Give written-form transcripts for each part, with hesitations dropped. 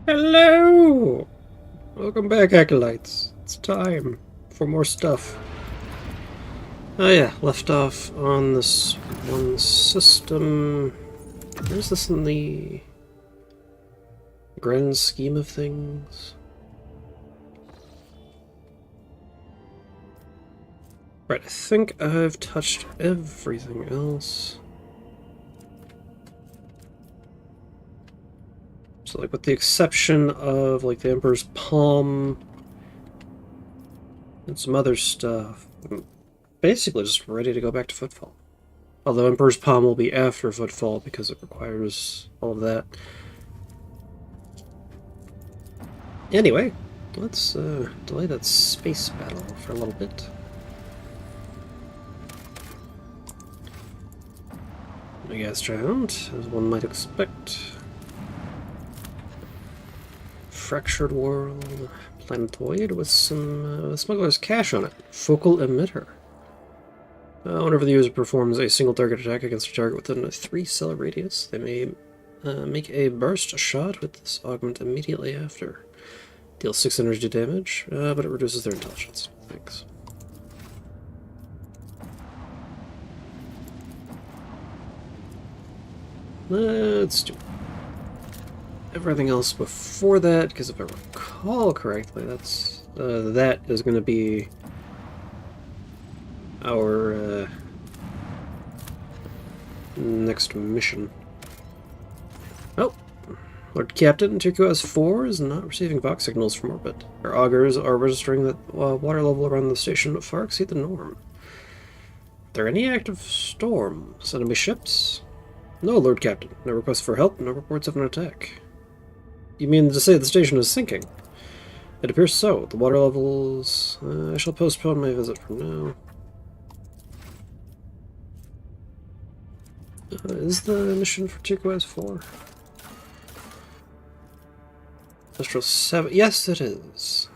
Hello! Welcome back, Acolytes. It's time for more stuff. Oh yeah, left off on this one system. Where's this in the grand scheme of things? Right, I think I've touched everything else. So, like, with the exception of, like, the Emperor's Palm and some other stuff, I'm basically just ready to go back to Footfall. Although Emperor's Palm will be after Footfall because it requires all of that. Anyway, let's delay that space battle for a little bit. A gas giant, as one might expect. Fractured world, planetoid with some smuggler's cash on it. Focal emitter. Whenever the user performs a single target attack against a target within a 3-cell radius, they may make a burst shot with this augment immediately after. Deals 6 energy damage, but it reduces their intelligence. Thanks. Let's do everything else before that, because if I recall correctly, that is going to be our next mission. Oh, Lord Captain, Turquoise 4 is not receiving Vox signals from orbit. Our augurs are registering that water level around the station far exceed the norm. Are there any active storms? Enemy ships? No, Lord Captain. No requests for help, no reports of an attack. You mean to say the station is sinking? It appears so. The water levels... I shall postpone my visit for now. Is the mission for Turquoise 4? Industrial 7? Yes, it is.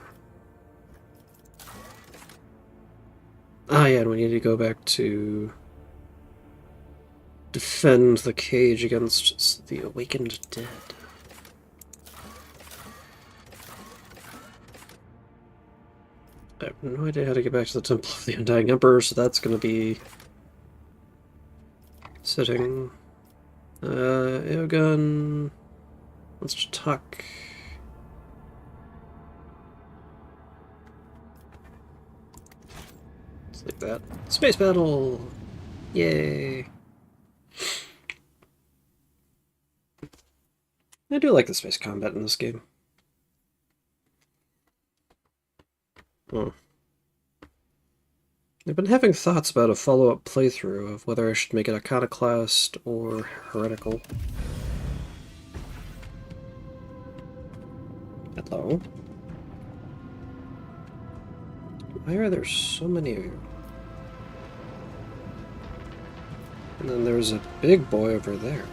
Ah, yeah, and we need to go back to defend the cage against the awakened dead. I have no idea how to get back to the Temple of the Undying Emperor, so that's going to be sitting. Airgun. Let's just talk. Just like that. Space battle! Yay! I do like the space combat in this game. Oh. I've been having thoughts about a follow-up playthrough of whether I should make it Iconoclast or Heretical. Hello. Why are there so many of you? And then there's a big boy over there.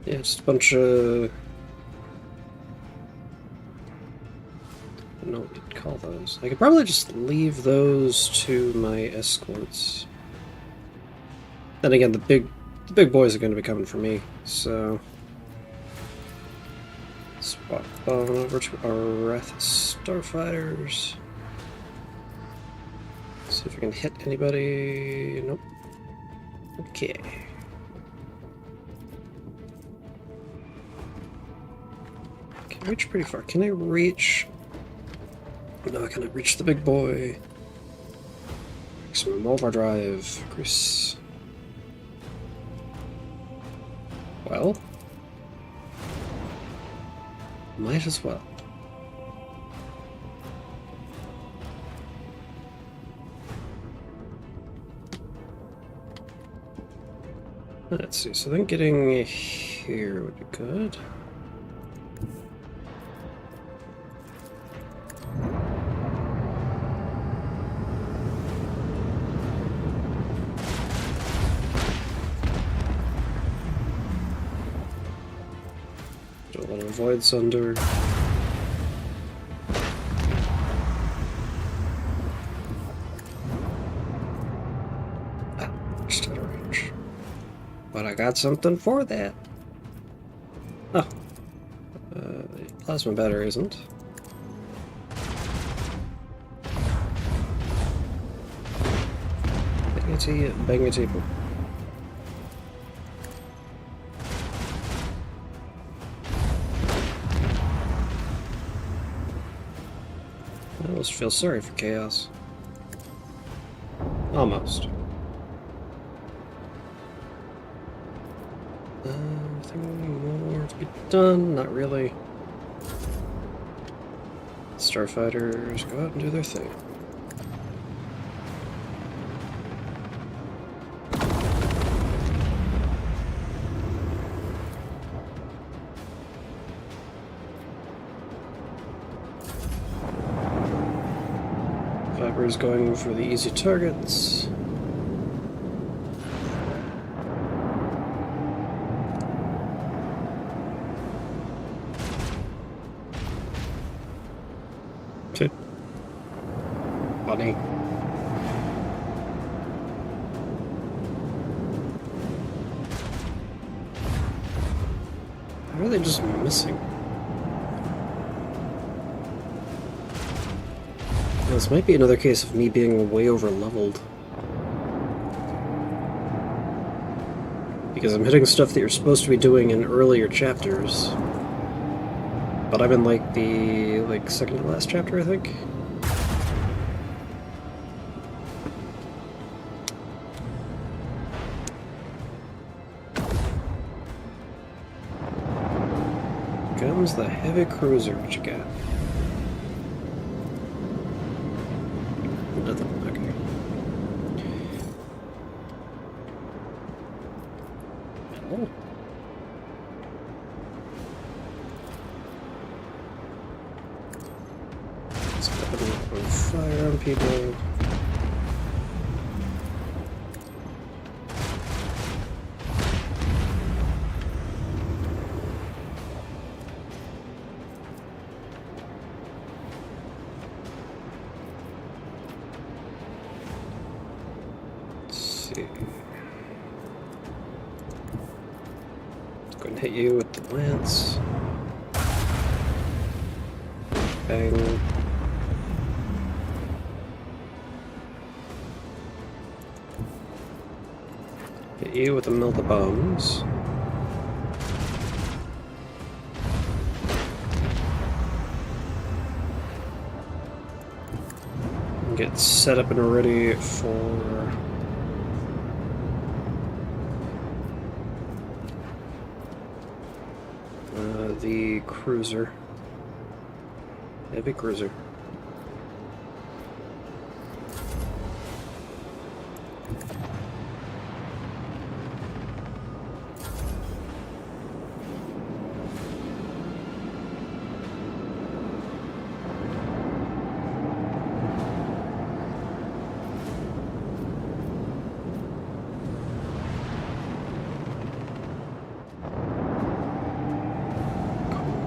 Yeah, just a bunch of... I don't know what you'd call those. I could probably just leave those to my escorts. Then again, the big boys are going to be coming for me, so... Swap on over to our Wrath Starfighters. See if we can hit anybody. Nope. Okay. Can I reach pretty far? Can I reach... No, can I reach the big boy? Some overdrive. Chris. Well. Might as well. Let's see, so then getting here would be good. Do a little Void Sunder. But I got something for that. Oh. Plasma battery isn't. Bang it, people. I almost feel sorry for Chaos. Almost. Anything more to be done? Not really. Starfighters go out and do their thing. Viper's going for the easy targets. Funny. How are they just missing? This might be another case of me being way over leveled. Because I'm hitting stuff that you're supposed to be doing in earlier chapters. But I'm in like the second to last chapter, I think. Comes the heavy cruiser. What you got? Nothing. Okay. Oh. Let's put a little fire on people. Go and hit you with the lance. Bang. Hit you with the melt the bombs. Get set up and ready for the cruiser. Heavy cruiser.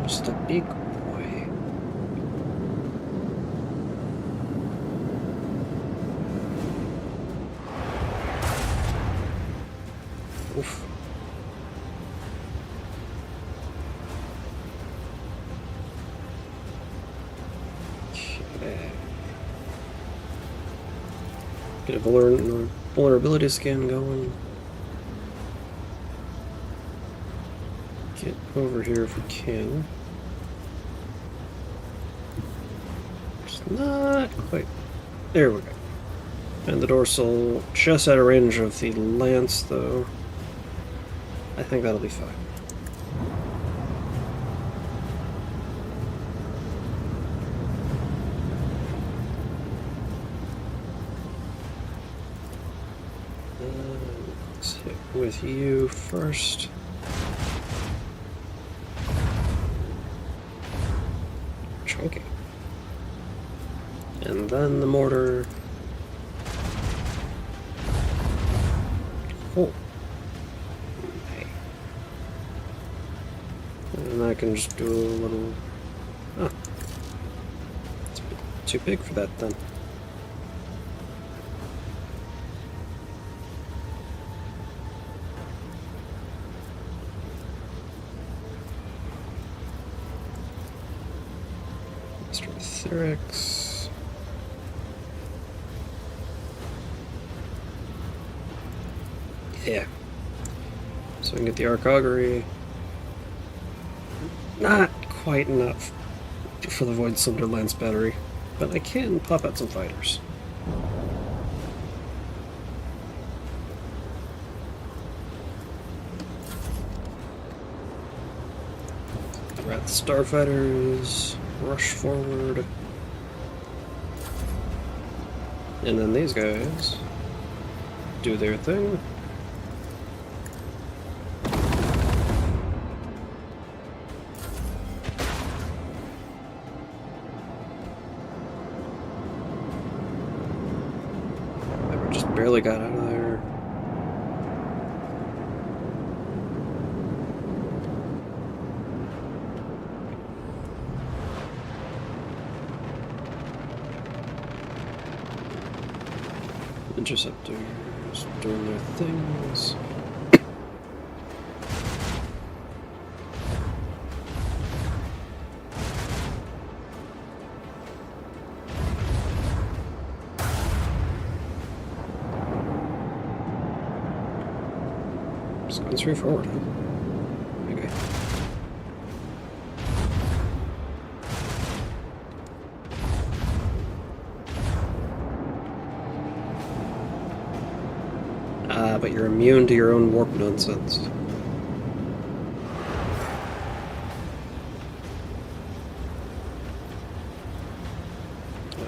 Just a big boy. Oof. Okay. Get a vulnerability scan going. Get over here if we can. Just not quite. There we go. And the dorsal just out of range of the lance, though. I think that'll be fine. Let's hit with you first. Chunky. And then the mortar. Oh. Okay. And I can just do a little... Oh. It's a bit too big for that then. Cyrix. Yeah. So I can get the Arc Augury. Not quite enough for the Void Cylinder Lance battery, but I can pop out some fighters. Rat Starfighters, rush forward. And then these guys do their thing. Just barely got out of there. Interceptors doing their things. Just going straight forward, huh? Okay. But you're immune to your own warp nonsense.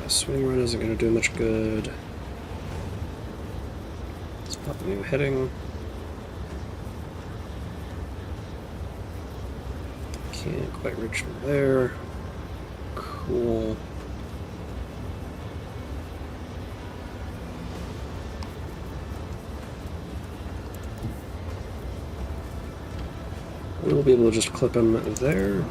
Swing run isn't going to do much good. Let's pop a new heading. Can't quite reach from there. Cool. We'll be able to just clip him there.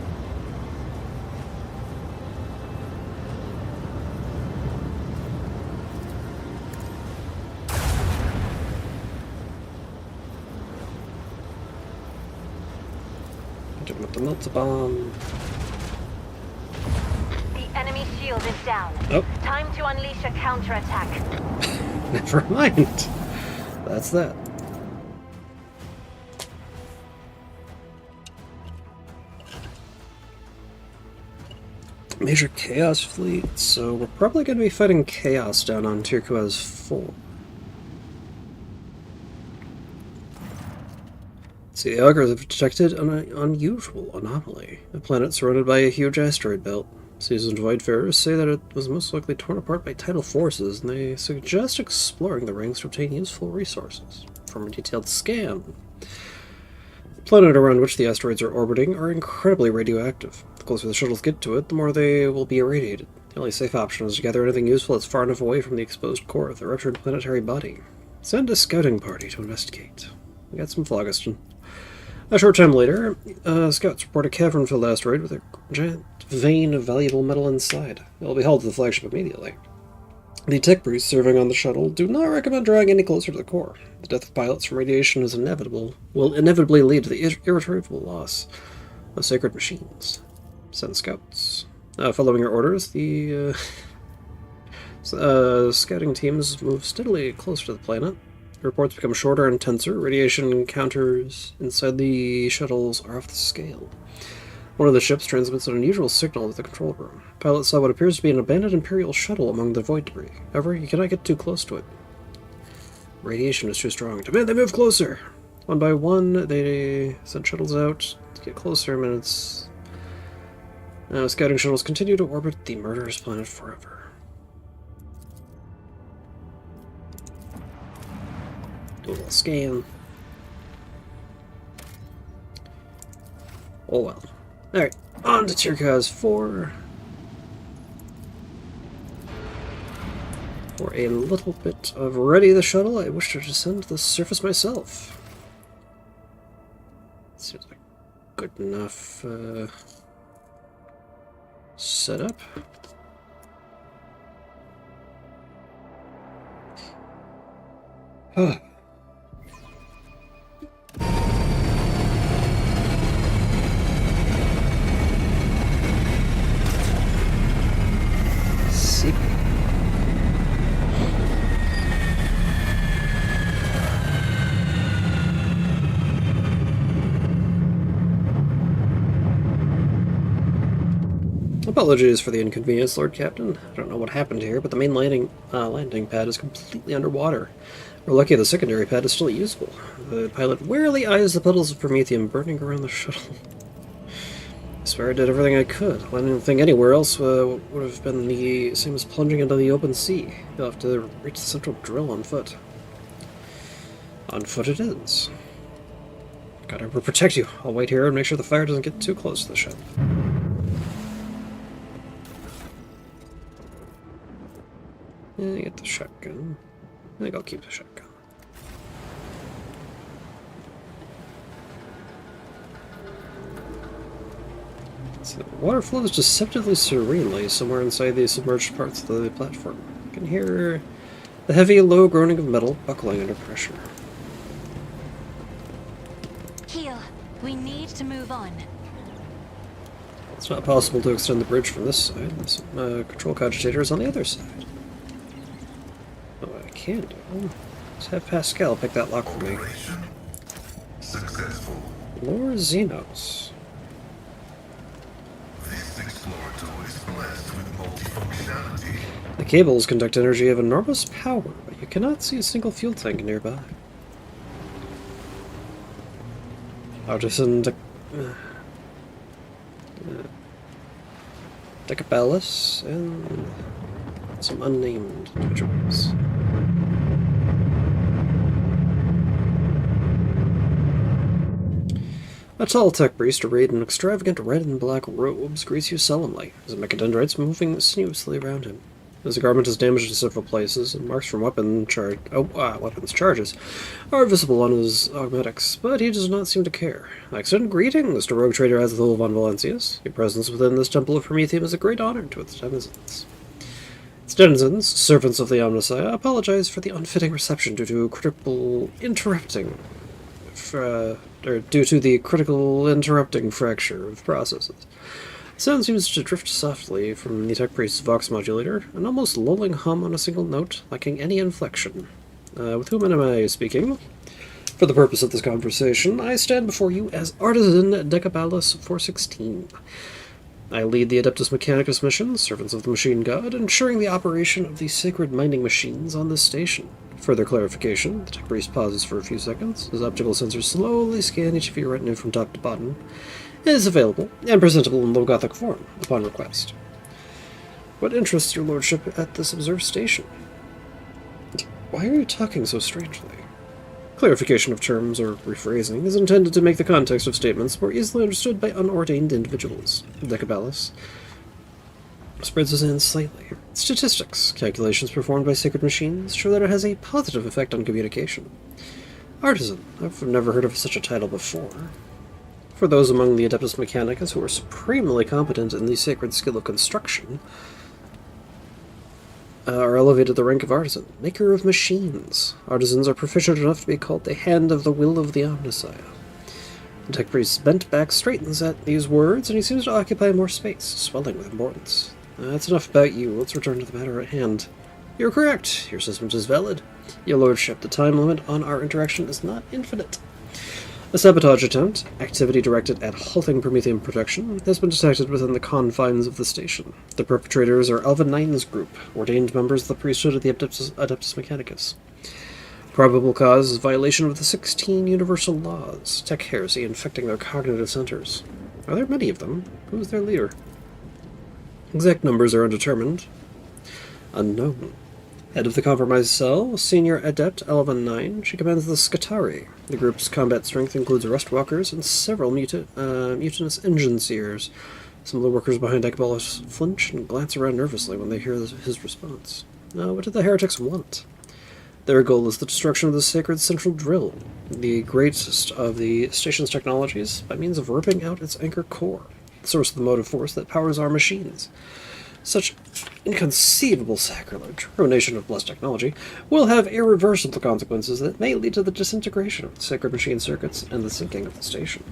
Hit him with the melt-a-bomb. The enemy shield is down. Oh. Time to unleash a counterattack. Never mind. That's that. Major Chaos Fleet, so we're probably going to be fighting Chaos down on Turquoise 4. See, the Augurs have detected an unusual anomaly. A planet surrounded by a huge asteroid belt. Seasoned Voidfarers say that it was most likely torn apart by tidal forces, and they suggest exploring the rings to obtain useful resources. From a detailed scan, the planet around which the asteroids are orbiting are incredibly radioactive. The closer the shuttles get to it, the more they will be irradiated. The only safe option is to gather anything useful that's far enough away from the exposed core of the ruptured planetary body. Send a scouting party to investigate. We got some phlogiston. A short time later, scouts report a cavern-filled asteroid with a giant vein of valuable metal inside. It will be hauled to the flagship immediately. The tech priests serving on the shuttle do not recommend drawing any closer to the core. The death of pilots from radiation is will inevitably lead to the irretrievable loss of sacred machines. Send scouts. Following your orders, the scouting teams move steadily closer to the planet. Reports become shorter and tenser. Radiation encounters inside the shuttles are off the scale. One of the ships transmits an unusual signal to the control room. Pilots saw what appears to be an abandoned Imperial shuttle among the void debris. However, you cannot get too close to it. Radiation is too strong. Demand they move closer! One by one, they send shuttles out to get closer. Minutes. Scouting shuttles continue to orbit the murderous planet forever. Do a little scan. Oh well. Alright, on to Turquoise 4. For a little bit of ready the shuttle, I wish to descend to the surface myself. Seems like good enough setup. Huh. Apologies for the inconvenience, Lord Captain. I don't know what happened here, but the main landing pad is completely underwater. We're lucky the secondary pad is still usable. The pilot warily eyes the puddles of promethium burning around the shuttle. I swear I did everything I could. I didn't think anywhere else would have been the same as plunging into the open sea. You'll have to reach the central drill on foot. On foot it is. Gotta protect you. I'll wait here and make sure the fire doesn't get too close to the ship. Yeah, get the shotgun. I think I'll keep the shotgun. So the water flows deceptively serenely somewhere inside the submerged parts of the platform. You can hear the heavy, low groaning of metal buckling under pressure. Heel, we need to move on. It's not possible to extend the bridge from this side. The control cogitator is on the other side. Oh, I can do. Let's have Pascal pick that lock for me. Successful. Lord Xenos. This exploratory is blessed with multifunctionality. The cables conduct energy of enormous power, but you cannot see a single fuel tank nearby. Artisan Decabellus and some unnamed individuals. A tall tech priest arrayed in extravagant red and black robes greets you solemnly, his mechadendrites moving sinuously around him. His garment is damaged in several places, and marks from weapons charges are visible on his augmatics, but he does not seem to care. Excellent greetings, Mr. Rogue Trader Azathoul von Valencius. Your presence within this temple of Prometheum is a great honor to its denizens. Its denizens, servants of the Omnissiah, apologize for the unfitting reception due to the critical interrupting fracture of processes. The sound seems to drift softly from the tech priest's vox modulator, an almost lulling hum on a single note, lacking any inflection. With whom am I speaking? For the purpose of this conversation, I stand before you as Artisan Decabellus 416. I lead the Adeptus Mechanicus mission, Servants of the Machine God, ensuring the operation of the sacred mining machines on this station. Further clarification, the tech priest pauses for a few seconds. His optical sensors slowly scan each of your retinue from top to bottom. It is available and presentable in low Gothic form, upon request. What interests your lordship at this observed station? Why are you talking so strangely? Clarification of terms or rephrasing is intended to make the context of statements more easily understood by unordained individuals. Decabellus spreads his hands slightly. Statistics, calculations performed by sacred machines, show that it has a positive effect on communication. Artisan, I've never heard of such a title before. For those among the Adeptus Mechanicus who are supremely competent in the sacred skill of construction, are elevated to the rank of artisan, maker of machines. Artisans are proficient enough to be called the hand of the will of the Omnissiah. The tech priest's bent back straightens at these words, and he seems to occupy more space, swelling with importance. That's enough about you. Let's return to the matter at hand. You're correct. Your assessment is valid. Your lordship, the time limit on our interaction is not infinite. A sabotage attempt, activity directed at halting Promethean production, has been detected within the confines of the station. The perpetrators are Alvin Nine's group, ordained members of the priesthood of the Adeptus Mechanicus. Probable cause is violation of the 16 universal laws, tech heresy infecting their cognitive centers. Are there many of them? Who is their leader? Exact numbers are undetermined. Unknown. Head of the compromised cell, Senior Adept Alvin 9, she commands the Scutari. The group's combat strength includes rustwalkers and several mutinous engine seers. Some of the workers behind Decabellus flinch and glance around nervously when they hear his response. What did the heretics want? Their goal is the destruction of the sacred central drill, the greatest of the station's technologies, by means of ripping out its anchor core, the source of the motive force that powers our machines. Such inconceivable sacrilege, ruination of blessed technology, will have irreversible consequences that may lead to the disintegration of the sacred machine circuits and the sinking of the station.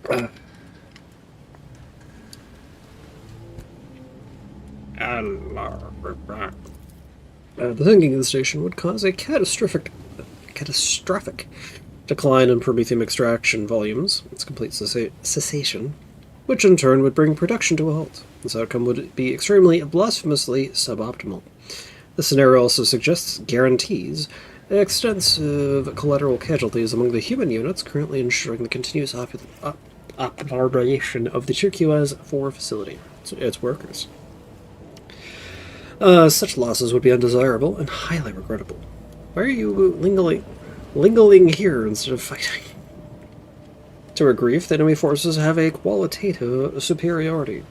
The sinking of the station would cause a catastrophic decline in promethium extraction volumes, its complete cessation, which in turn would bring production to a halt. This outcome would be extremely blasphemously suboptimal. The scenario also suggests guarantees extensive collateral casualties among the human units currently ensuring the continuous operation of the Turquoise 4 facility, its workers. Such losses would be undesirable and highly regrettable. Why are you lingering here instead of fighting? To our grief, the enemy forces have a qualitative superiority.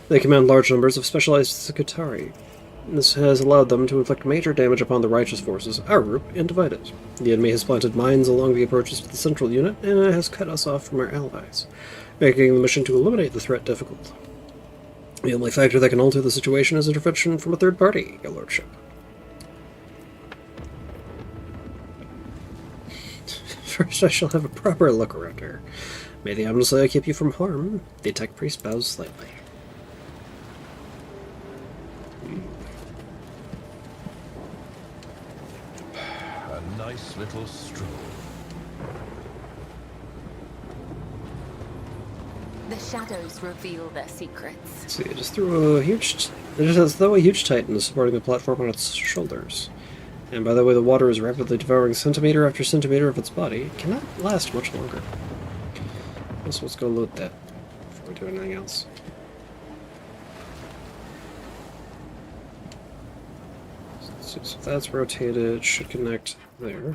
They command large numbers of specialized Secretari. This has allowed them to inflict major damage upon the righteous forces, our group, and divide it. The enemy has planted mines along the approaches to the central unit, and has cut us off from our allies, making the mission to eliminate the threat difficult. The only factor that can alter the situation is intervention from a third party, Your Lordship. First, I shall have a proper look around here. May the Amnesty keep you from harm. The tech priest bows slightly. A nice little stroll. The shadows reveal their secrets. See, it just threw a huge titan supporting the platform on its shoulders. And by the way, the water is rapidly devouring centimeter after centimeter of its body. It cannot last much longer. So let's go load that before we do anything else. So that's rotated, should connect there.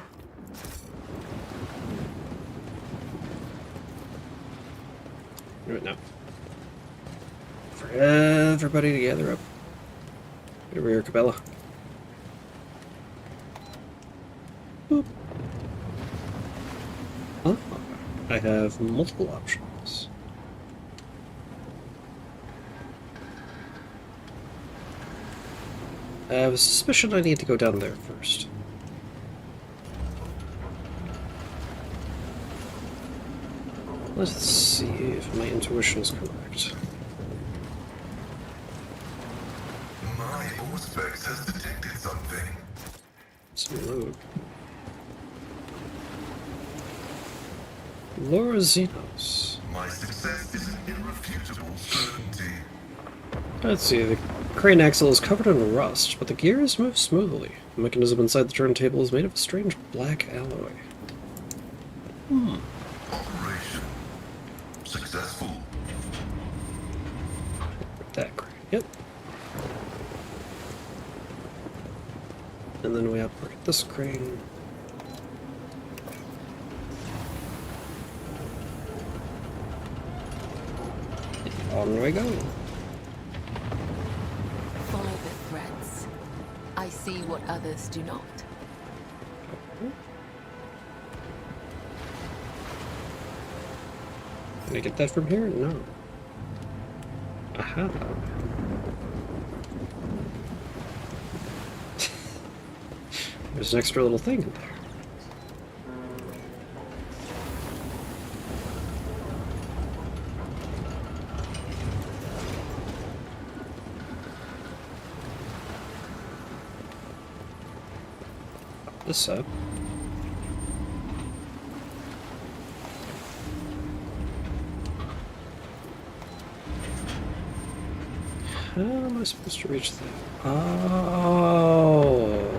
Do it now. For everybody to gather up. Get over here, Cabela. Boop. Oh, I have multiple options. I have a suspicion I need to go down there first. Let's see if my intuition is correct. My Auspex has detected something. Some load. Laura Xenos. My success is an irrefutable certainty. Let's see, the crane axle is covered in rust, but the gears move smoothly. The mechanism inside the turntable is made of a strange black alloy. Operation successful. That crane, yep. And then we operate this crane. On we go. Follow the threads. I see what others do not. Can I get that from here? No. Aha. There's an extra little thing in there. This up. How am I supposed to reach that? Oh.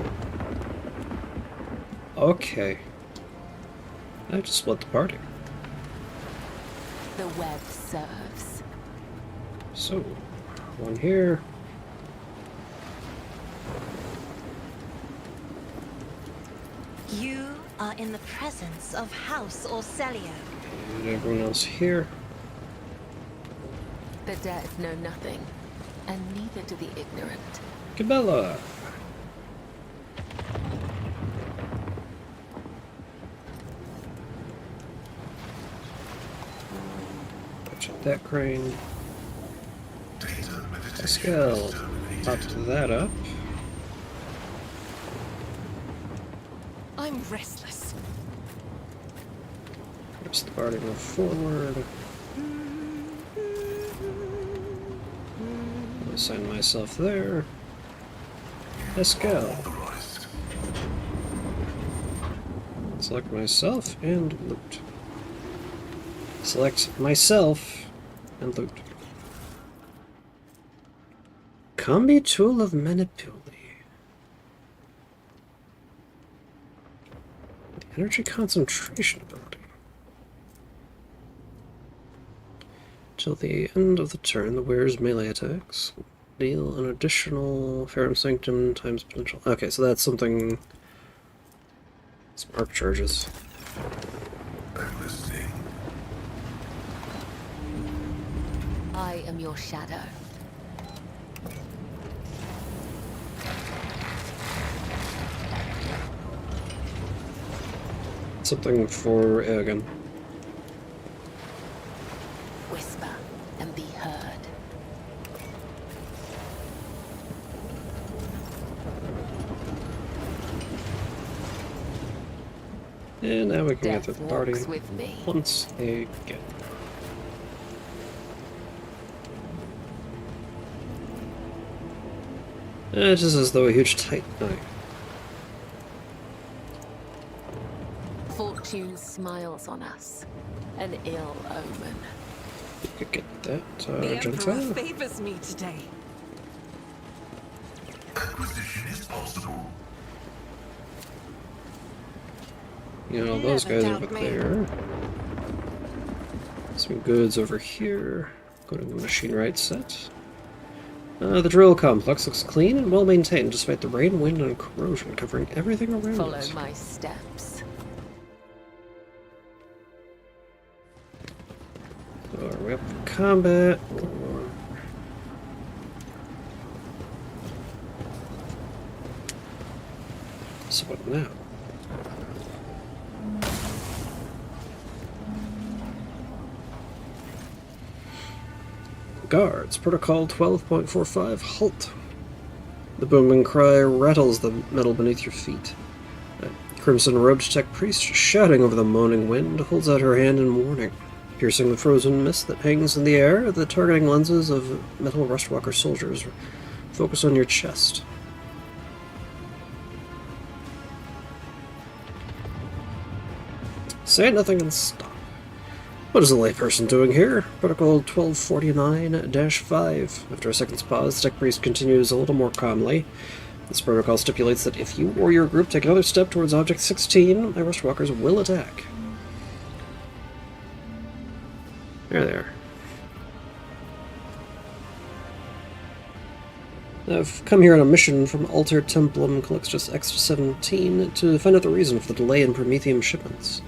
Okay. I just split the party. The web serves. So, one here. You are in the presence of House Orcelio. And everyone else here. The dead know nothing, and neither do the ignorant. Cabela. Check that crane. Data meditation Pascal. Pop that up. I'm restless. Press the bar to move forward. Assign myself there. Let's go. authorized. Select myself and loot. Select myself and loot. Combi tool of manipuli. The energy concentration ability. Till the end of the turn, the wearer's melee attacks deal an additional Ferrum Sanctum times potential. Okay, so that's something. Some arc charges. I'm listening. I am your shadow. Something for Eogan. Whisper and be heard. And now we can get Death through the party walks with me. once again. It's just as though a huge tight night. Fortune smiles on us. An ill omen. You could get that, The Emperor Gentile. favors me today. Acquisition is possible. You know, those Never guys doubt over me. there. Some goods over here. Go to the machine right set. The drill complex looks clean and well maintained despite the rain, wind, and corrosion covering everything around Follow us. my steps. So are we up for combat? So what now? Guards, Protocol 12.45, halt. The booming cry rattles the metal beneath your feet. A crimson-robed tech priest, shouting over the moaning wind, holds out her hand in warning. Piercing the frozen mist that hangs in the air, the targeting lenses of metal Rustwalker soldiers focus on your chest. Say nothing and stop. What is a layperson doing here? Protocol 1249-5. After a second's pause, the tech priest continues a little more calmly. This protocol stipulates that if you or your group take another step towards Object 16, my Rustwalkers will attack. There they are. I've come here on a mission from Alter Templum Calixtus X-17 to find out the reason for the delay in Prometheum shipments.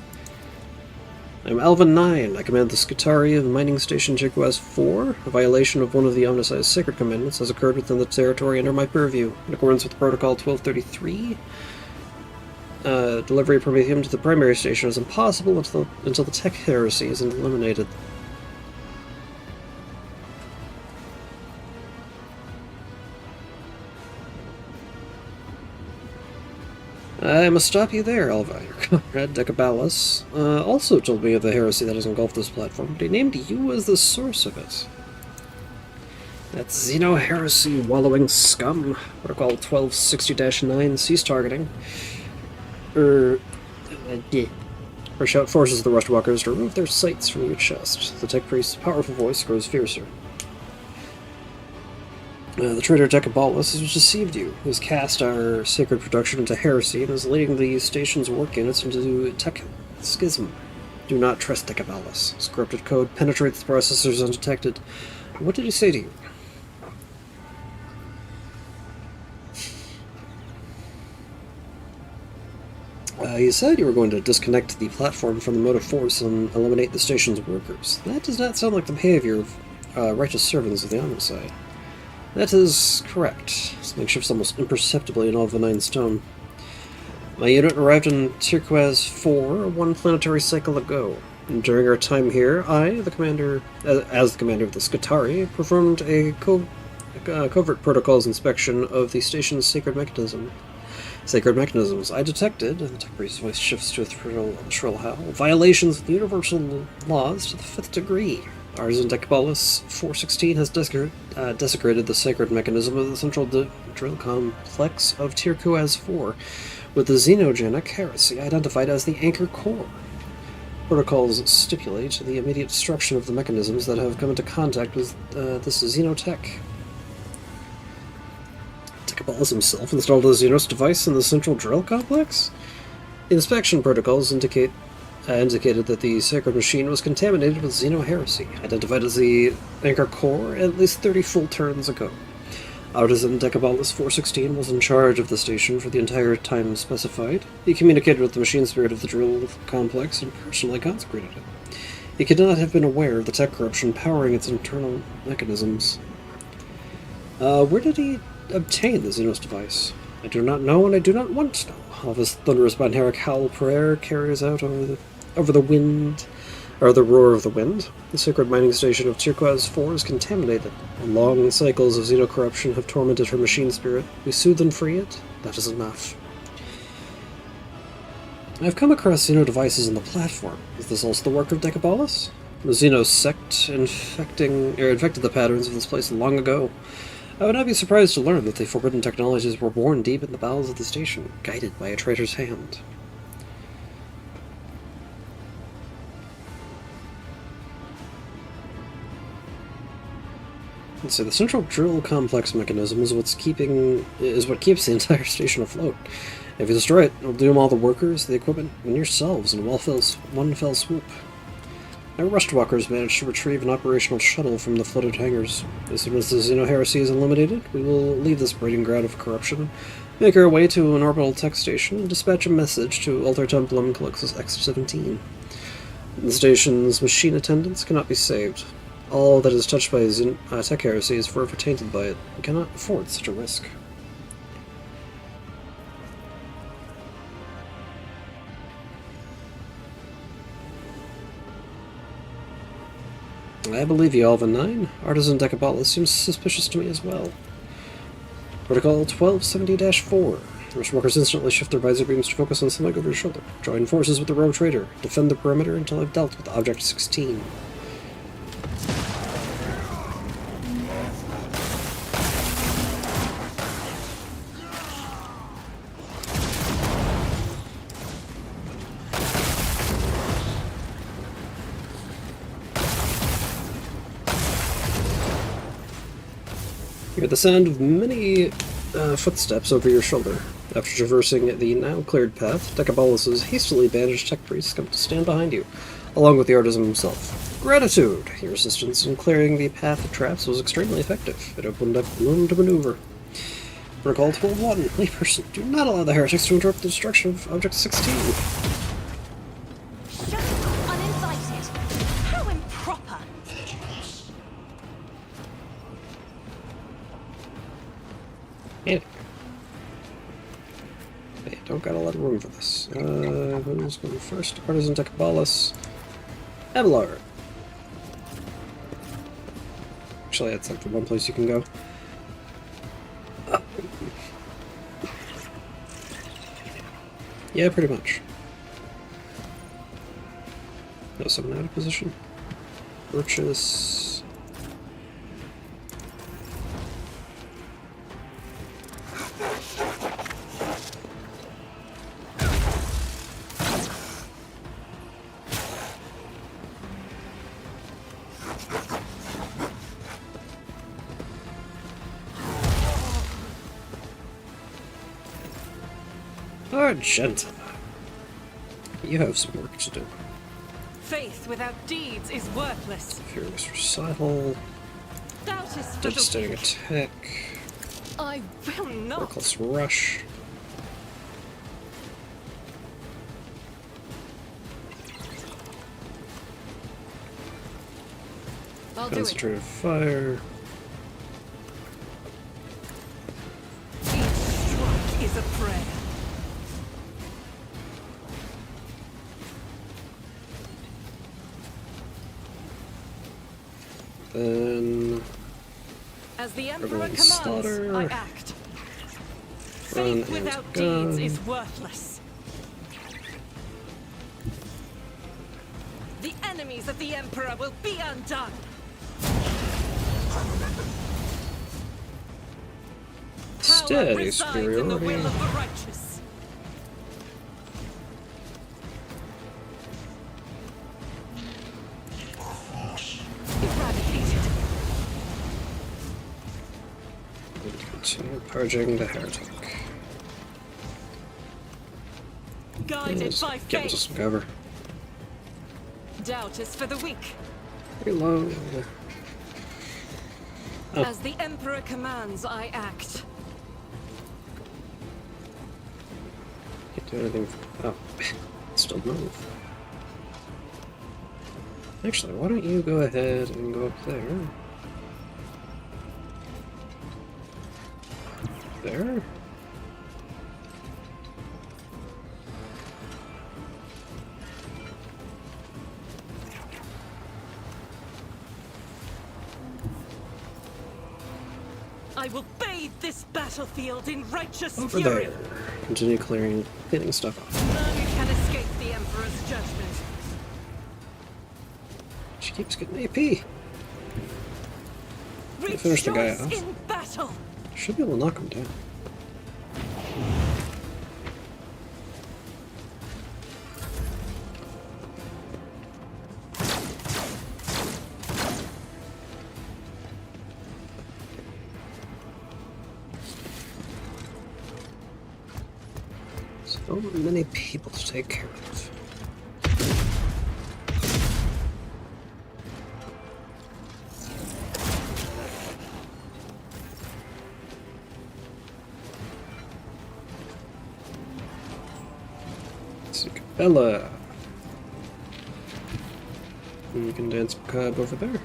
I'm Alvin 9. I command the Skitari of Mining Station Turquoise 4. A violation of one of the Omnisci's sacred commandments has occurred within the territory under my purview. In accordance with Protocol 1233, delivery of Prometheum to the primary station is impossible until the tech heresy is eliminated. I must stop you there, Alva. Your comrade, Decabalus, also told me of the heresy that has engulfed this platform, but he named you as the source of it. That Xeno-heresy wallowing scum. Protocol 1260-9, cease targeting. Or shout forces the Rustwalkers to remove their sights from your chest. The tech priest's powerful voice grows fiercer. The traitor Decabalus has deceived you. He has cast our sacred production into heresy and is leading the station's work units into tech schism. Do not trust Decabalus. His corrupted code penetrates the processors undetected. What did he say to you? He said you were going to disconnect the platform from the motive force and eliminate the station's workers. That does not sound like the behavior of righteous servants of the Omnisci. That is correct. Something shifts almost imperceptibly in all of the Nine Stone. My unit arrived in Turquoise 4 one planetary cycle ago. And during our time here, I, the commander, as the commander of the Skitari, performed a covert protocols inspection of the station's sacred mechanisms. I detected, and the tech priest's voice shifts to a shrill howl, violations of the universal laws to the 5th degree. Ours in Decabalus 416 has desecrated the sacred mechanism of the central drill complex of Turquoise 4. with the xenogenic heresy identified as the Anchor Core. Protocols stipulate the immediate destruction of the mechanisms that have come into contact with this xenotech. Decapolis himself installed a Xenos device in the central drill complex? The inspection protocols indicated that the sacred machine was contaminated with xenoheresy, identified as the Anchor Core at least 30 full turns ago. Artisan Decapolis 416 was in charge of the station for the entire time specified. He communicated with the machine spirit of the drill complex and personally consecrated it. He could not have been aware of the tech corruption powering its internal mechanisms. Where did he obtain the Xenos device? I do not know, and I do not want to know. All this thunderous binaric howl prayer carries out over the wind, or the roar of the wind. The sacred mining station of Turquoise 4 is contaminated, and long cycles of xenocorruption have tormented her machine spirit. We soothe and free it. That is enough. I've come across Xeno devices on the platform. Is this also the work of Decapolis? The Xeno sect infected the patterns of this place long ago. I would not be surprised to learn that the forbidden technologies were born deep in the bowels of the station, guided by a traitor's hand. So the central drill complex mechanism is what keeps the entire station afloat. If you destroy it, it'll doom all the workers, the equipment, and yourselves in one fell swoop. Our Rustwalkers managed to retrieve an operational shuttle from the flooded hangars. As soon as the Xenoheresy is eliminated, we will leave this breeding ground of corruption, make our way to an orbital tech station, and dispatch a message to Alter Templum Calyxus X-17. The station's machine attendants cannot be saved. All that is touched by tech heresy is forever tainted by it. We cannot afford such a risk. I believe you, Alvin 9. Artisan Decapolis seems suspicious to me as well. Protocol 1270-4. Rushwalkers instantly shift their visor beams to focus on something over your shoulder. Join forces with the rogue trader. Defend the perimeter until I've dealt with Object 16. You hear the sound of many footsteps over your shoulder. After traversing the now cleared path, Decapolis' hastily bandaged tech priests come to stand behind you, along with the artisan himself. Gratitude! Your assistance in clearing the path of traps was extremely effective. It opened up room to maneuver. Protocol 12-1. Layperson, do not allow the heretics to interrupt the destruction of Object 16. Shut up, uninvited. How improper. Yeah. Hey, don't got a lot of room for this. Who's going first? Artisan Decapolis. Abelard. Actually, that's like the one place you can go. Yeah, pretty much. No summon out of position. Purchase. Argenta. You have some work to do. Faith without deeds is worthless. Furious Recital. Doubt is Devastating Attack. I will not. Reckless Rush. I'll do it. Concentrated Fire. Each strike is a prayer. Then As the Emperor Everyone commands, slaughter. I act. Run Faith and without gun. deeds is worthless. The enemies of the Emperor will be undone. Power Steady resides in the will superiority. of the righteous. Continue purging the heretic. Guided Let's by get into faith. some cover. Doubt is for the weak. Reload. Oh. As the Emperor commands, I act. Can't do anything. Oh, still move. Actually, why don't you go ahead and go up there? There? I will bathe this battlefield in righteous Over fury. there. Continue cleaning stuff off. None can escape the Emperor's judgment. She keeps getting AP. Finish the guy Rejoice off. in battle. Should be able to knock him down. So many people to take care of. Bella. And you can dance Macabre over there.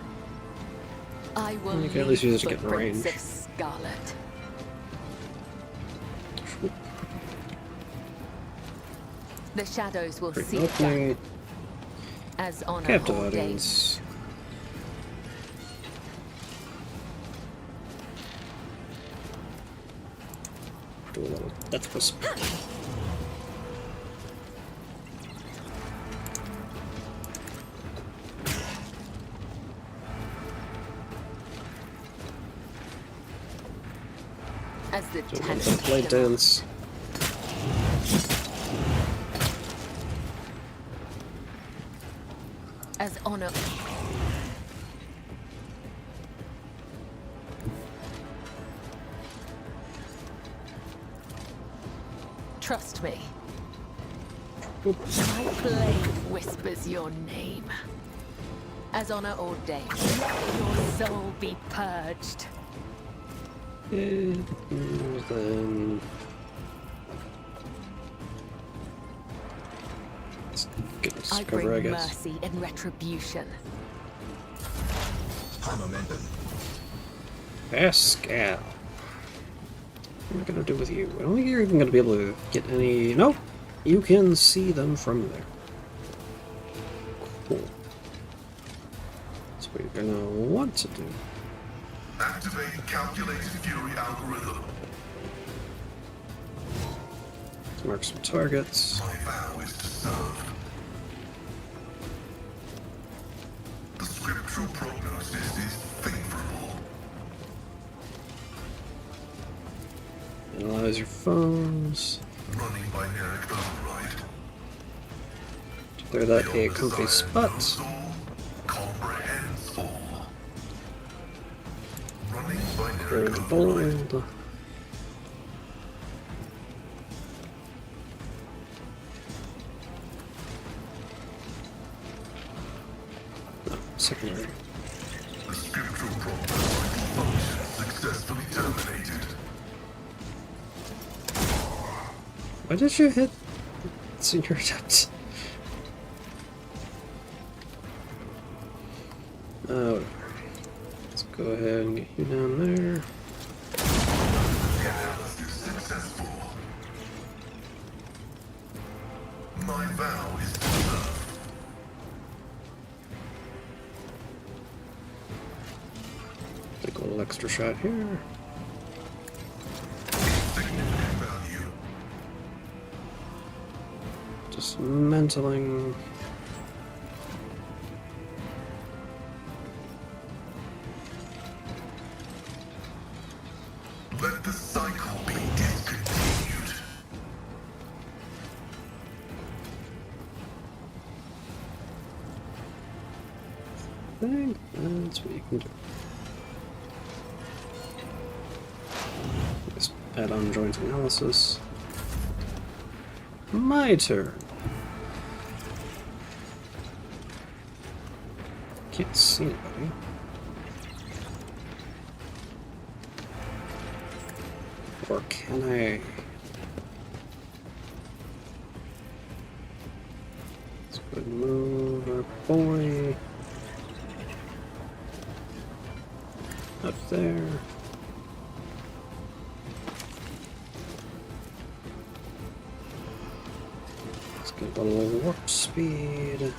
I will You can at least use it to get in footprints range. of Scarlet. The shadows will Great seek opening. them as honor Captive ordains. audience. Do a little death whisper. As the Do a little tenth bit of blade dance. as honor. Trust me. My blade whispers your name. As honor ordained, let your soul be purged. And then let's get this I cover, bring I guess. mercy and retribution. High momentum. Pascal. What am I gonna do with you? I don't think you're even gonna be able to get any. Nope. You can see them from there. Cool. That's what you're gonna want to do. Activate calculated fury algorithm. Let's mark some targets. My vow is to serve. The scriptural prognosis is favorable. Analyze your phones. Running binaric override. Declare that a Beyond comfy desire, spot. no soul comprehends all. Running Very binaric override. bold. No, secondary. The scriptural prognosis function successfully terminated. Why did you hit senior attempts? Whatever. Let's go ahead and get you down there. The analysis successful. My vow is to serve. Take a little extra shot here. Significant value. Dismantling. Let the cycle be discontinued. I think that's what you can do. Add-on joint analysis. My turn. Can't see anybody. Or can I? Let's go ahead and move our boy up there. Let's get a little warp speed.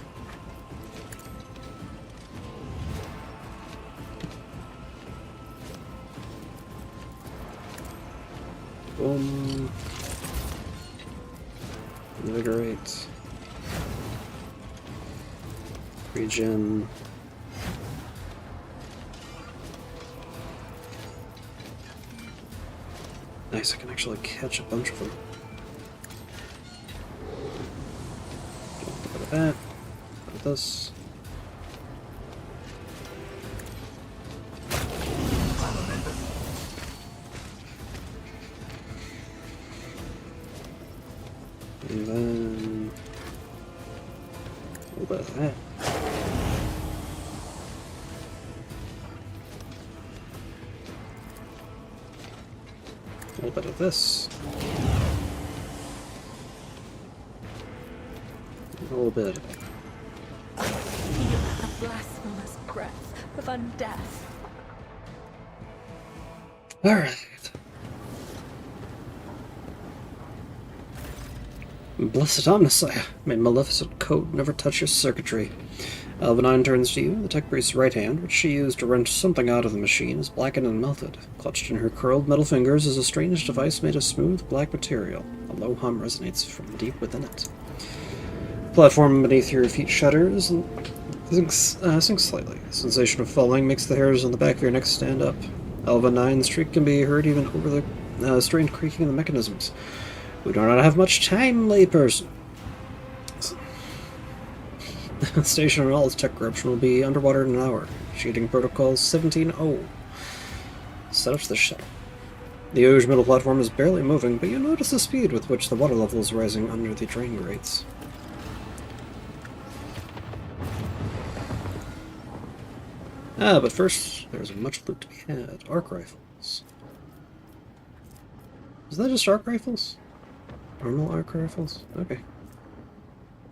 Boom. Invigorate. Regen. Nice, I can actually catch a bunch of them. Go to that. Go to this. And then a little bit of that. A little bit of this. A little bit of it. Feel the blasphemous breath of undeath. Alright. Blessed Omnissiah, may maleficent code never touch your circuitry. Albanine turns to you. The tech priest's right hand, which she used to wrench something out of the machine, is blackened and melted. Clutched in her curled metal fingers is a strange device made of smooth black material. A low hum resonates from deep within it. The platform beneath your feet shudders and sinks slightly. The sensation of falling makes the hairs on the back of your neck stand up. Albanine's shriek can be heard even over the strange creaking of the mechanisms. We do not have much time, layperson. The station and all its tech corruption will be underwater in an hour. Shading Protocol 17-0. Set up the shuttle. The huge middle platform is barely moving, but you notice the speed with which the water level is rising under the drain grates. But first, there's much loot to be had. Arc rifles. Is that just arc rifles? Normal arc rifles? Okay.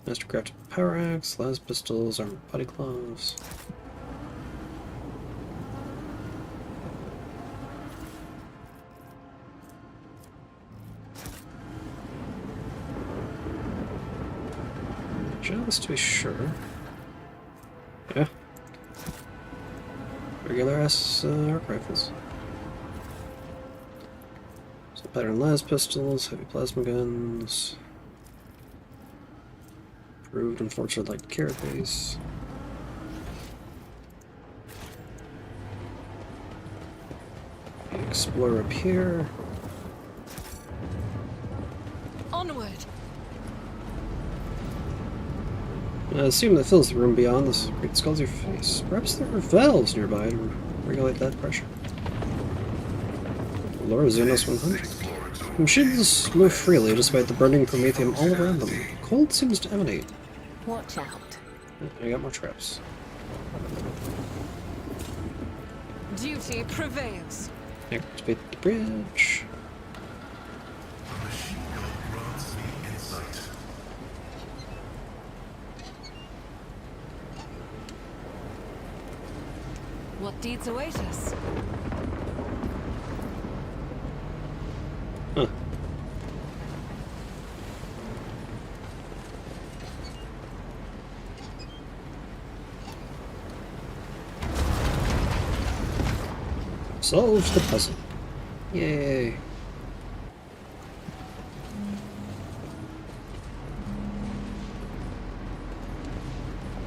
Mastercraft power axe, las pistols, armored body gloves. Just to be sure. Yeah. Regular ass arc rifles. Pattern las pistols, heavy plasma guns. Improved unfortunate light carapace. Explore up here. Onward. Assume that fills the room beyond this great skulls your face. Perhaps there are valves nearby to regulate that pressure. Laura Xenos 100. Machines move freely despite the burning promethium all around them. Cold seems to emanate. Watch out. I got more traps. Duty prevails. Activate the bridge. A machine gun grants me insight. What deeds await us? Huh. Solved the puzzle. Yay.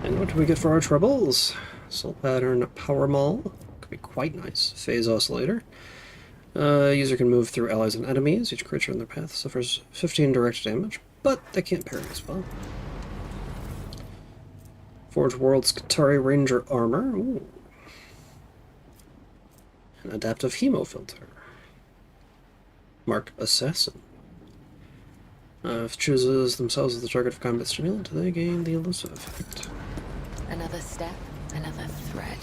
And what do we get for our troubles? Soul Pattern Power Maul. Could be quite nice. Phase Oscillator. User can move through allies and enemies. Each creature in their path suffers 15 direct damage, but they can't parry as well. Forge World's Qatari Ranger Armor. Ooh. An adaptive hemo filter. Mark Assassin. If chooses themselves as the target of combat stimulant, they gain the elusive effect. Another step, another thread.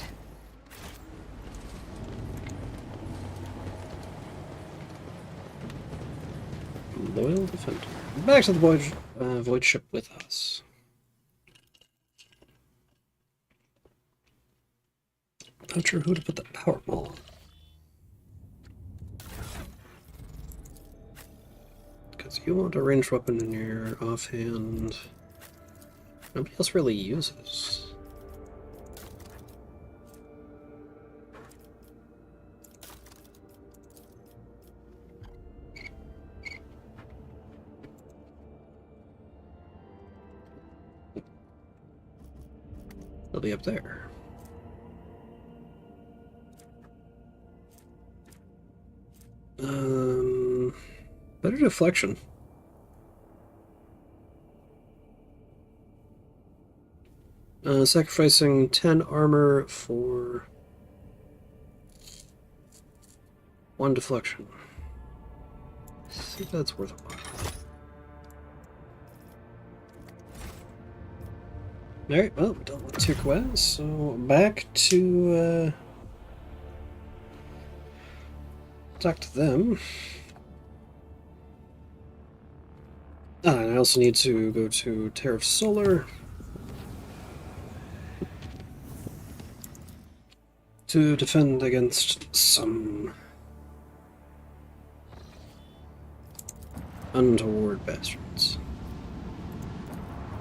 Loyal defender. Back to the void ship with us. Not sure who to put the power ball on. Because you want a ranged weapon in your offhand. Nobody else really uses. They'll be up there. Better deflection. Sacrificing 10 armor for 1 deflection. See if that's worth a while. Alright, well, we're done with turquoise, so back to talk to them. And I also need to go to Terra Solar to defend against some untoward bastards.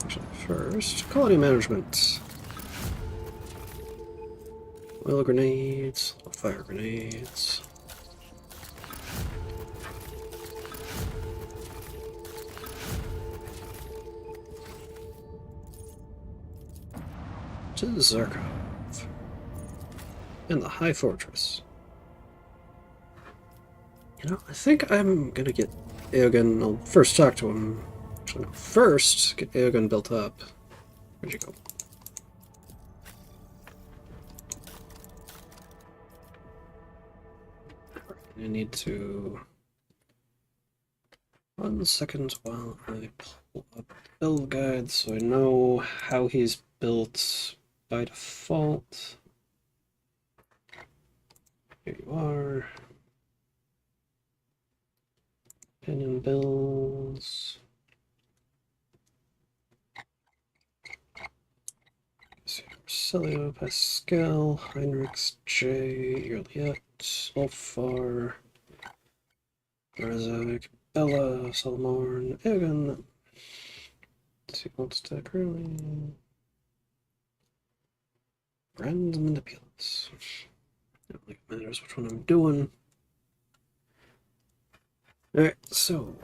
Actually, first, colony management. Oil grenades, fire grenades. To Zarkov. And the High Fortress. You know, I think I'm gonna get Aogun. I'll first talk to him. Actually, no, first, get Aogun built up. Where'd you go? I need to... 1 second while I pull up build guide so I know how he's built by default. Here you are. Opinion builds. Marcelio, Pascal, Heinrichs, J, Earliet, Ulfar, Razak, Bella, Salmorn, Egan. Let's see what's that really. Brand Manipulus. I don't think it matters which one I'm doing. Alright, so.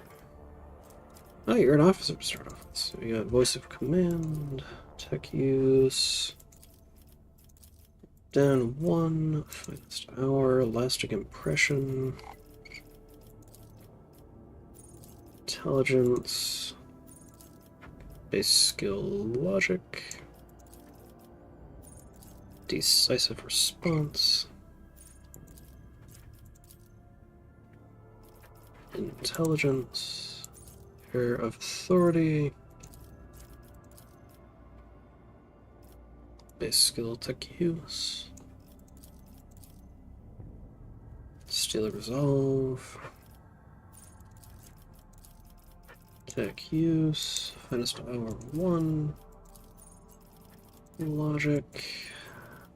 Oh, you're an officer to start off with. So you got voice of command, tech use, down 1, finest hour, lasting impression, intelligence, base skill logic, decisive response, intelligence, air of authority, base skill tech use, steal resolve, tech use, finest hour 1, logic,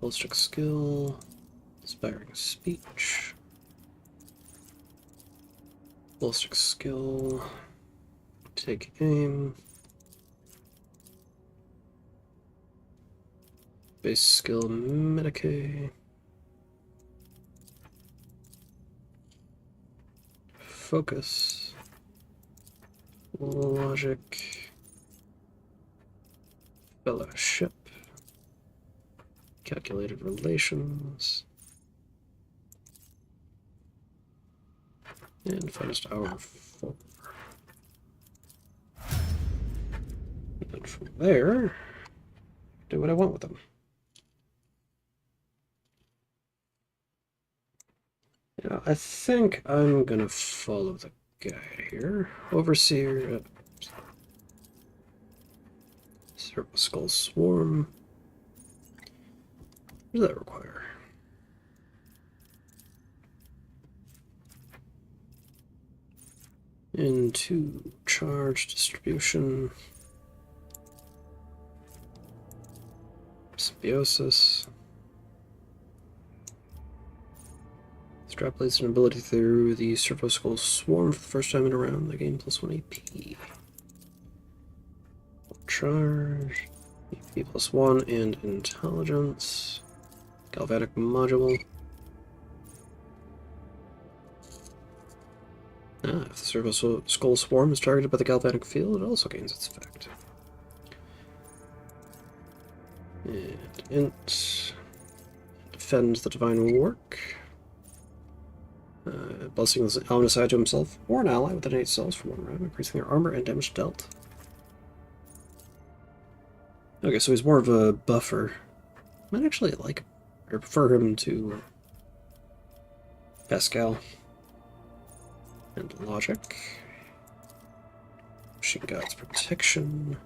ballistic skill, inspiring speech, ballistic skill, take aim, base skill Medicaid, focus, logic, fellowship, calculated relations, and finest hour 4. And from there, do what I want with them. Yeah, I think I'm gonna follow the guide here. Overseer, Serpent Skull Swarm. What does that require? Into charge distribution. Symbiosis. Extrapolates an ability through the Serpo Skull Swarm for the first time in a round. They gain +1 AP. Charge. AP +1 and intelligence. Galvanic module. If the Serpo Skull Swarm is targeted by the galvanic field, it also gains its effect. And int. Defends the divine work. Blessing this Omnicide to himself or an ally with innate cells for 1 round, increasing their armor and damage dealt. Okay, so he's more of a buffer. I might actually like him, or prefer him to Pascal. And logic. Machine God's protection.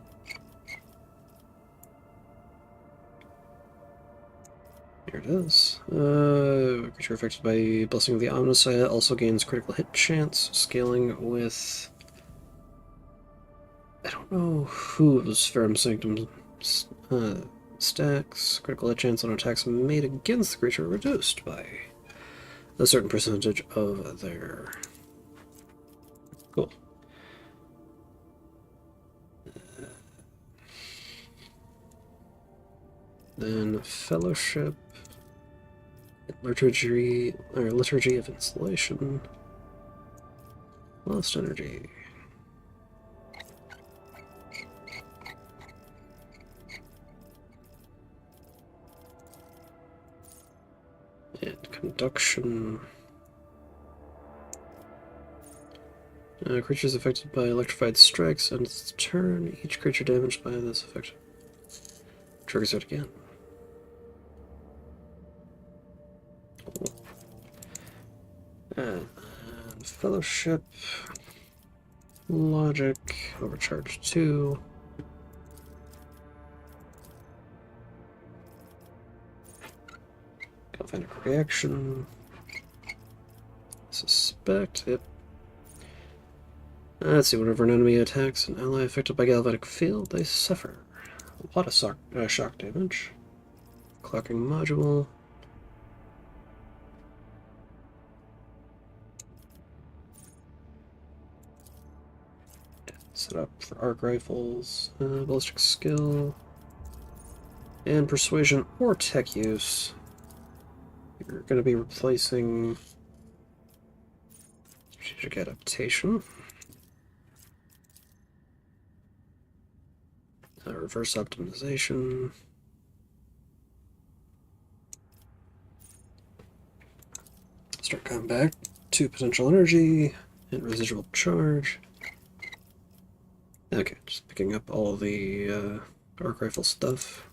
Here it is. Creature affected by Blessing of the Omnicide also gains critical hit chance, scaling with... I don't know whose Ferrum Sanctum stacks. Critical hit chance on attacks made against the creature reduced by a certain percentage of their... Cool. Then Fellowship, Liturgy of Insulation, Lost Energy. And Conduction. Creatures affected by electrified strikes and its turn. Each creature damaged by this effect triggers it again. And Fellowship, Logic, Overcharge 2. Galvanic Reaction. Suspect. Yep. Let's see, whenever an enemy attacks an ally affected by Galvanic Field, they suffer a lot of shock damage. Clocking Module. Set up for arc rifles, ballistic skill, and persuasion or tech use. You're going to be replacing strategic adaptation, reverse optimization, start combat, 2 potential energy, and residual charge. Okay, just picking up all the arc rifle stuff.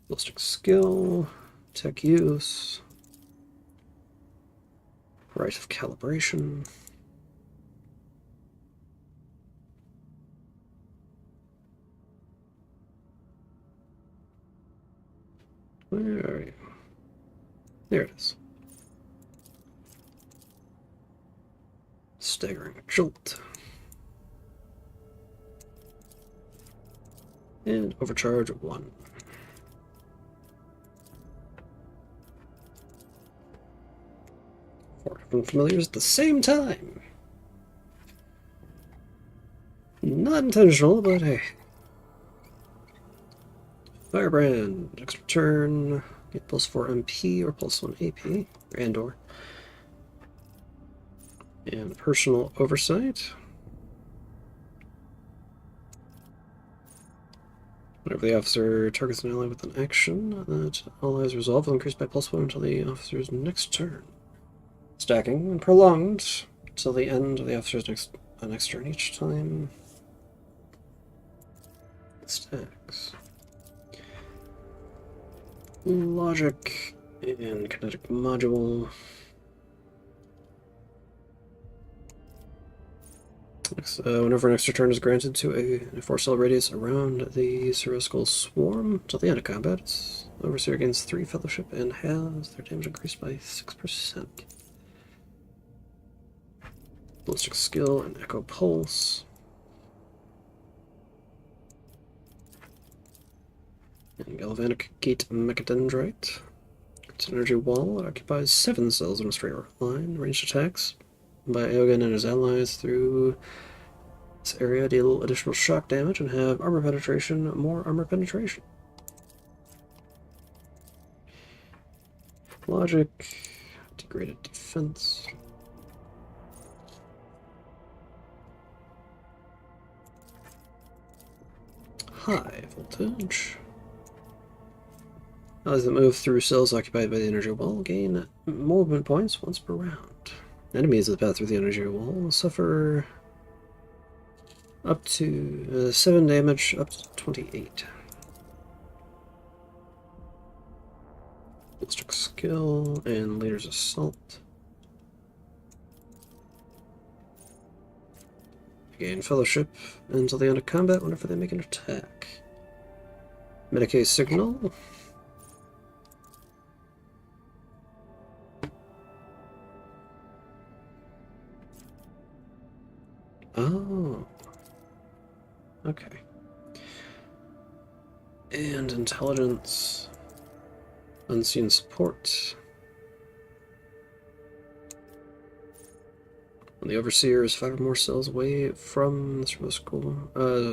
Ballistic skill, tech use, right of calibration. Where are you? There it is. Staggering jolt. And overcharge 1. 4 different familiars at the same time. Not intentional, but hey. Firebrand, next turn, get +4 MP or +1 AP, and/or. And personal oversight. Whenever the officer targets an ally with an action, that ally's resolve will increase by +1 until the officer's next turn. Stacking and prolonged till the end of the officer's next turn each time. It stacks. Logic And kinetic module. Whenever an extra turn is granted to a 4-cell radius around the Suroskull Swarm until the end of combat, Overseer gains 3 fellowship and has their damage increased by 6%. Ballistic skill and Echo Pulse. And Galvanic Gate Mechadendrite. It's an energy wall. It occupies 7 cells in a straight line. Ranged attacks by Aogen and his allies through this area deal additional shock damage and have armor penetration, more armor penetration. Logic, degraded defense. High voltage. Allies that move through cells occupied by the energy wall gain movement points once per round. Enemies that pass through the energy wall suffer up to 7 damage, up to 28. Ballistic skill and Leader's Assault. Gain fellowship until the end of combat whenever they make an attack. Medicae signal. Oh. Okay. And intelligence. Unseen support. When the Overseer is 5 or more cells away from the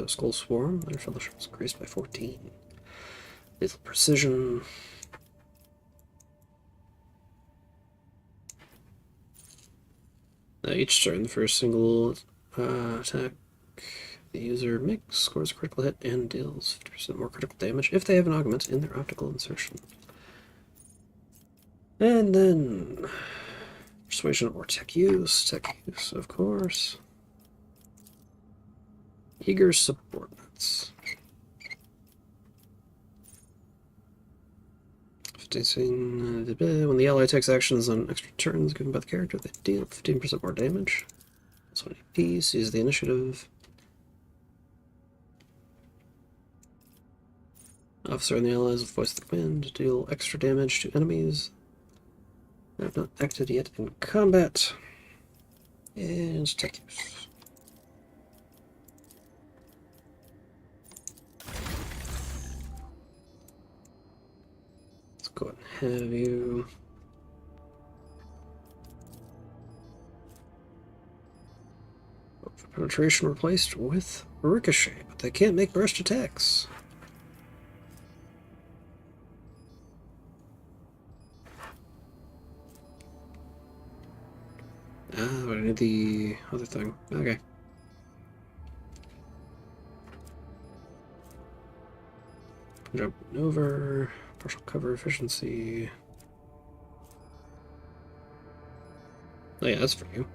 Skull Swarm, their fellowship is increased by 14. Lethal precision. Each turn, for a single attack, the user makes, scores a critical hit, and deals 50% more critical damage if they have an augment in their optical insertion. And then persuasion or tech use, of course. Eager subordinates. When the ally takes actions on extra turns given by the character, they deal 15% more damage. Also, AP sees the initiative. Officer and the allies with Voice of the Command deal extra damage to enemies that have not acted yet in combat. And tech use. Let's go ahead and have you. For penetration replaced with ricochet, but they can't make burst attacks. Ah, but I need the other thing. Okay. Jump over, partial cover efficiency. Oh yeah, that's for you.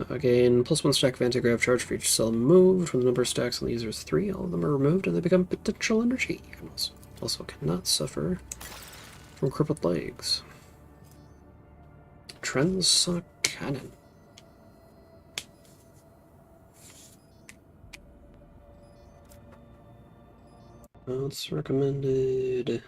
Again, +1 stack of anti-grav charge for each cell moved. When the number of stacks on the user is 3, all of them are removed and they become potential energy. Also cannot suffer from crippled legs. Transonic Cannon. It's recommended.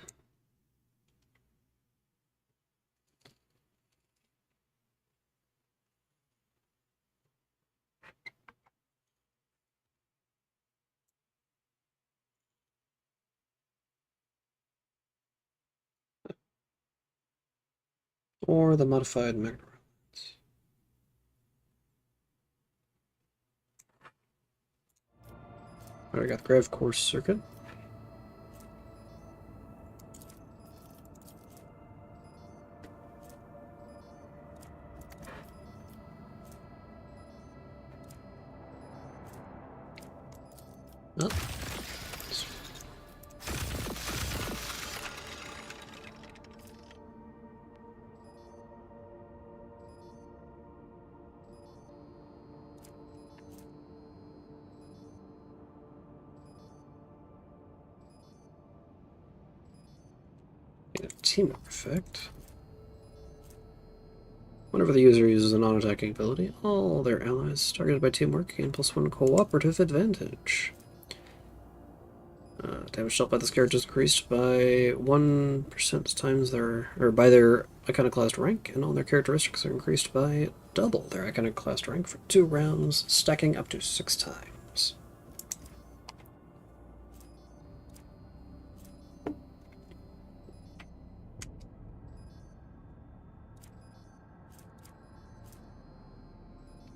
Or the modified magnet rounds. Alright, got the Grav Core circuit. Oh. Team effect. Whenever the user uses a non-attacking ability, all their allies targeted by teamwork gain +1 cooperative advantage. Damage dealt by this character is increased by 1% times by their iconoclast rank, and all their characteristics are increased by double their iconoclast rank for 2 rounds, stacking up to 6 times.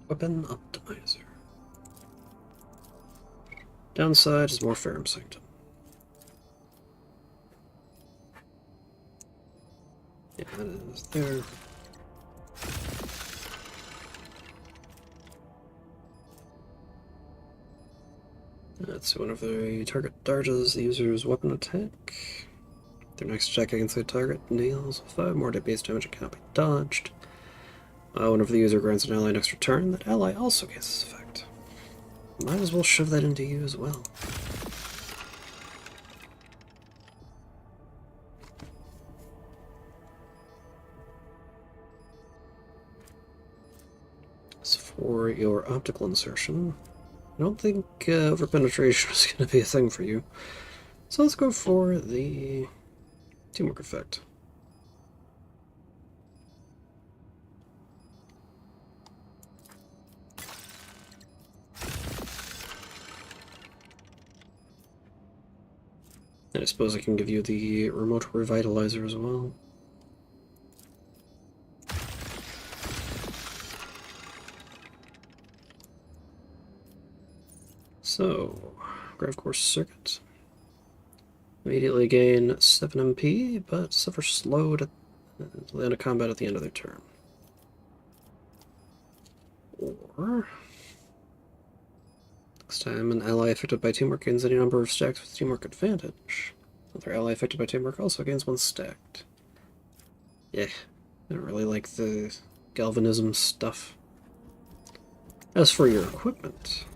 Weapon Optimizer. Downside is more Ferrum Sanctum. Yeah, that is there. That's whenever the target dodges the user's weapon attack. Their next attack against the target deals 5 more base damage and cannot be dodged. Whenever the user grants an ally an extra turn, that ally also gets this effect. Might as well shove that into you as well. As for your optical insertion, I don't think overpenetration is going to be a thing for you. So let's go for the teamwork effect. And I suppose I can give you the remote revitalizer as well. So, Grave Course Circuit. Immediately gain 7 MP, but suffer slowed at the end of combat at the end of their turn. Or, next time an ally affected by teamwork gains any number of stacks with teamwork advantage. Another ally affected by teamwork also gains 1 stacked. Yeah, I don't really like the galvanism stuff. As for your equipment,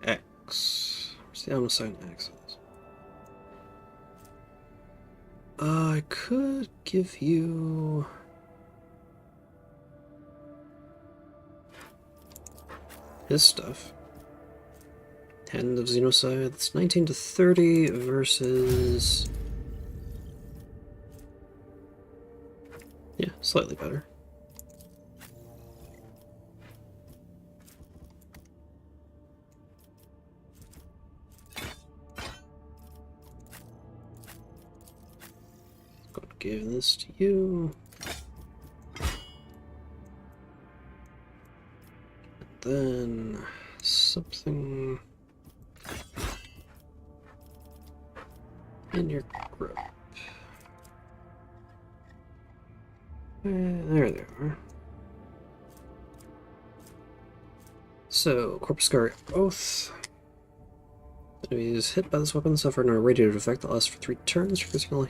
X. Where's the Museion X? I could give you his stuff. Hand of Xenocide. That's 19 to 30 versus. Yeah, slightly better. Give this to you. And then something in your grip. There they are. So, Corpuscari Oath. Enemies hit by this weapon suffer an irradiated effect that lasts for 3 turns, increasing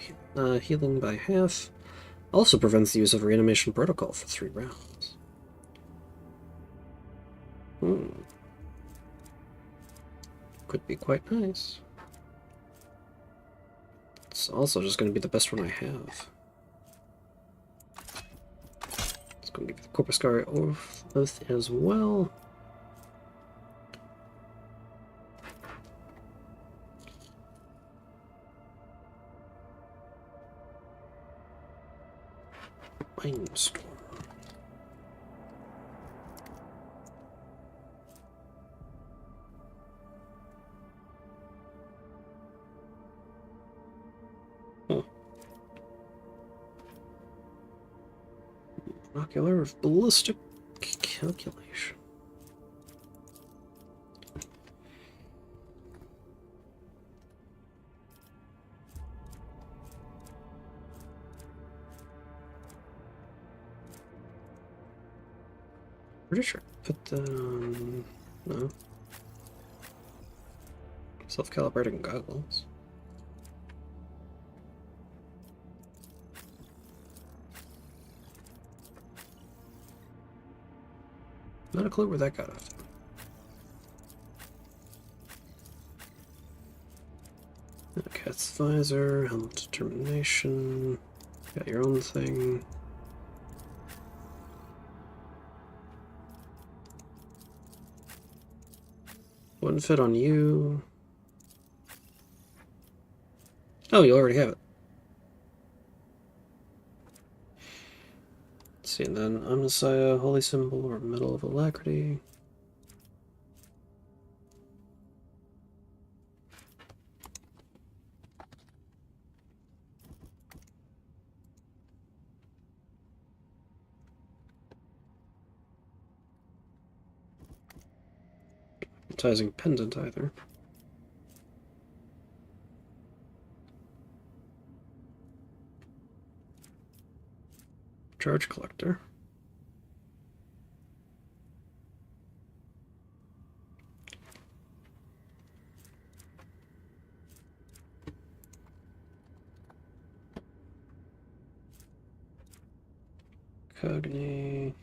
healing by half. Also prevents the use of reanimation protocol for 3 rounds. Could be quite nice. It's also just going to be the best one I have. It's going to give the Corpuscari Oath as well. Mindstorm. Monocular of ballistic calculation. Pretty sure. Put the no. Self-calibrating goggles. Not a clue where that got off. Okay. Death's Visor, Helm of Determination. Got your own thing. Wouldn't fit on you. Oh, you already have it. Let's see, and then Omnissiah, Holy Symbol, or Medal of Alacrity. Advertising pendant either. Charge collector. Cogni.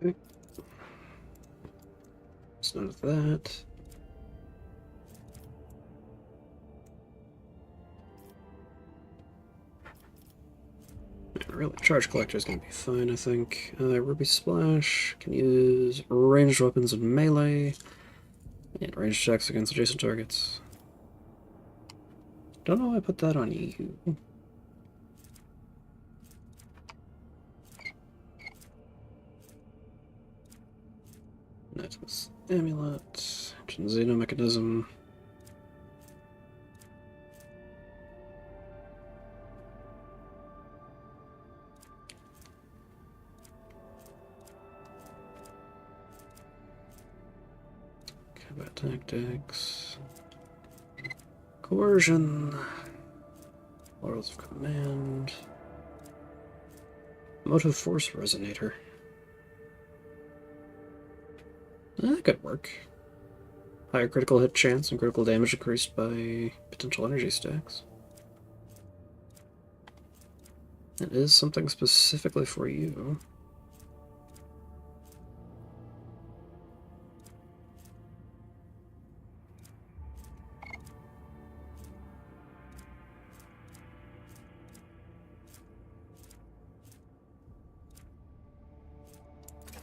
Okay. It's none of that. Really, charge collector is going to be fine, I think. Ruby Splash can use ranged weapons and melee, and ranged checks against adjacent targets. Don't know why I put that on you. Night's Amulet, Xeno Mechanism. Combat Tactics. Coercion. Laurels of Command. Motive Force Resonator. That could work. Higher critical hit chance and critical damage increased by potential energy stacks. It is something specifically for you.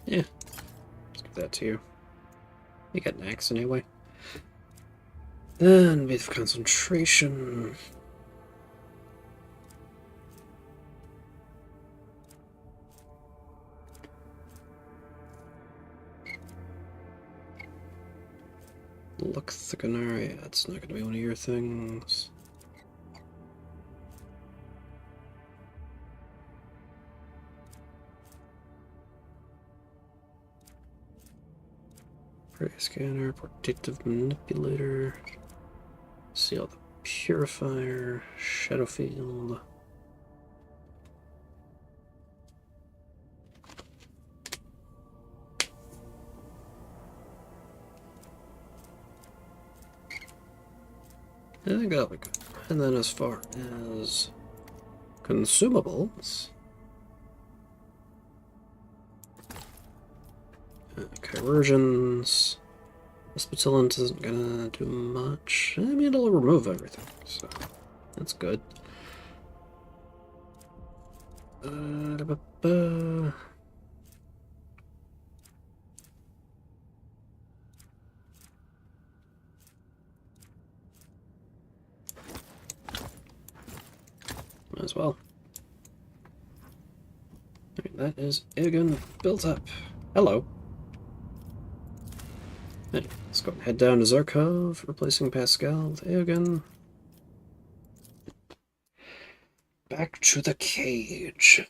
Yeah, let's give that to you. You got an axe anyway. Then, Faith of Concentration. Look thickener, yeah, that's not going to be one of your things. Prey Scanner, Protective Manipulator, Seal the Purifier, Shadow Field. I think that'll be good. And then as far as consumables, Coercions. This Batillant isn't gonna do much. I mean, it'll remove everything, so that's good. Might as well. Alright, that is Aegon built up. Hello. Anyway, let's go and head down to Zarkov, replacing Pascal with Aegon. Back to the cage.